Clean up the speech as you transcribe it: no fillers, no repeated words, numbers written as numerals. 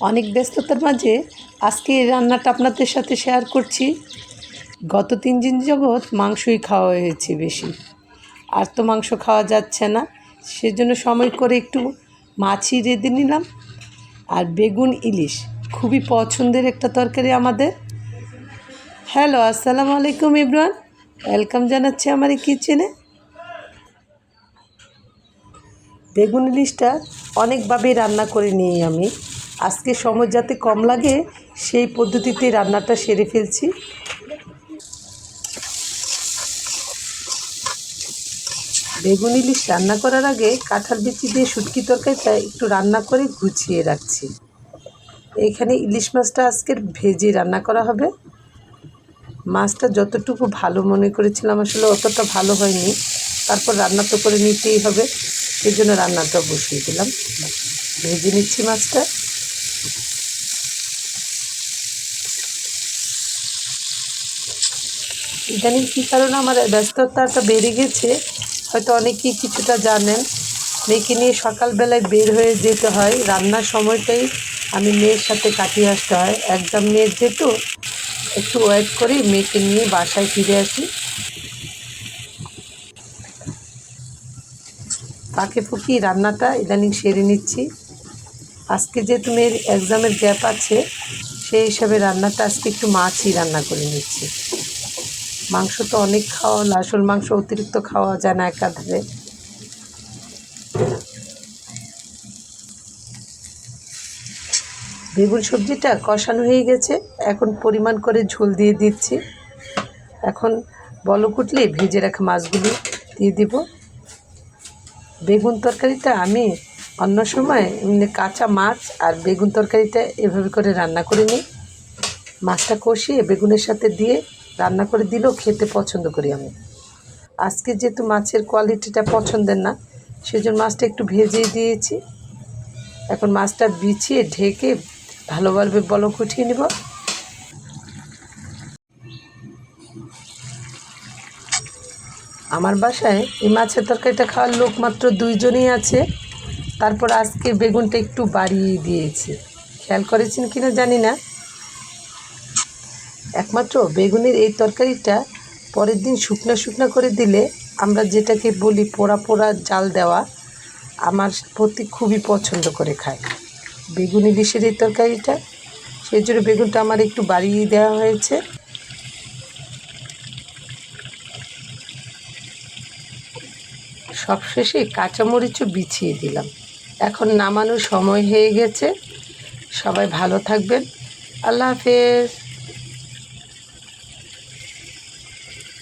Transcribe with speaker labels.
Speaker 1: অনেক ব্যস্ততার মাঝে আজকে এই রান্নাটা আপনাদের সাথে শেয়ার করছি। গত 3 দিন যাবৎ মাংসই খাওয়া হয়েছে বেশি, আর তো মাংস খাওয়া যাচ্ছে না। সেজন্য সময় করে একটু মাছই রেঁধে নিলাম। আর বেগুন ইলিশ খুবই পছন্দের একটা তরকারি আমাদের। হ্যালো, আসসালামু আলাইকুম এভরিওয়ান, ওয়েলকাম জানাচ্ছি আমার এই কিচেনে। বেগুন ইলিশটা অনেকভাবেই রান্না করে নিই আমি। আজকে সময় যাতে কম লাগে সেই পদ্ধতিতে রান্নাটা সেরে ফেলছি। বেগুন ইলিশ রান্না করার আগে কাঁঠাল বিচি দিয়ে শুটকি তরকারিটা একটু রান্না করে গুছিয়ে রাখছি। এইখানে ইলিশ মাছটা আজকের ভেজে রান্না করা হবে। মাছটা যতটুকু ভালো মনে করেছিলাম আসলে অতটা ভালো হয়নি, তারপর রান্না তো করে নিতেই হবে, সেই জন্য রান্নাটা বসিয়ে দিলাম। ভেজে নিচ্ছি মাছটা। ইদানিং কী কারণে আমার ব্যস্ততাটা বেড়ে গেছে হয়তো অনেকেই কিছুটা জানেন। মেয়েকে নিয়ে সকালবেলায় বের হয়ে যেতে হয়, রান্নার সময়টাই আমি মেয়ের সাথে কাটিয়ে আসতে হয়। একদম মেয়ের যেহেতু একটু ওয়েট করে মেয়েকে নিয়ে বাসায় ফিরে আসি। ফাঁকে ফুঁকি রান্নাটা ইদানিং সেরে নিচ্ছি। আজকে যেহেতু মেয়ের এক্সামের গ্যাপ আছে, সেই হিসাবে রান্নাটা আজকে একটু মাছই রান্না করে নিচ্ছি। মাংস তো অনেক খাওয়া, আসল মাংস অতিরিক্ত খাওয়া যায় না একাধারে। বেগুন সবজিটা কষানো হয়ে গেছে, এখন পরিমাণ করে ঝোল দিয়ে দিচ্ছি। এখন বলক উঠলে ভেজে রাখা মাছগুলো দিয়ে দিব। বেগুন তরকারিটা আমি অন্য সময় এমনি কাঁচা মাছ আর বেগুন তরকারিটা এভাবে করে রান্না করে নিই। মাছটা কষিয়ে বেগুনের সাথে দিয়ে রান্না করে দিলেও খেতে পছন্দ করি আমি। আজকে যেহেতু মাছের কোয়ালিটিটা পছন্দের না, সেজন্য মাছটা একটু ভেজে দিয়েছি। এখন মাছটা বিছিয়ে ঢেকে ভালোভাবে বলক উঠিয়ে নেব। আমার বাসায় এই মাছের তরকারিটা খাওয়ার লোক মাত্র 2 জনই আছে, তারপর আজকে বেগুনটা একটু বাড়িয়ে দিয়েছি। খেয়াল করেছেন কিনা জানি না। একমাত্র বেগুনের এই তরকারিটা পরের দিন শুকনো শুকনো করে দিলে, আমরা যেটাকে বলি পোড়া পোড়া জাল দেওয়া, আমার প্রতি খুবই পছন্দ করে খায় বেগুন ইলিশের এই তরকারিটা। সেই জন্য বেগুনটা আমার একটু বাড়িয়ে দেওয়া হয়েছে। সবশেষে কাঁচামরিচও বিছিয়ে দিলাম। এখন নামানোর সময় হয়ে গেছে। সবাই ভালো থাকবেন। আল্লাহ হাফেজ।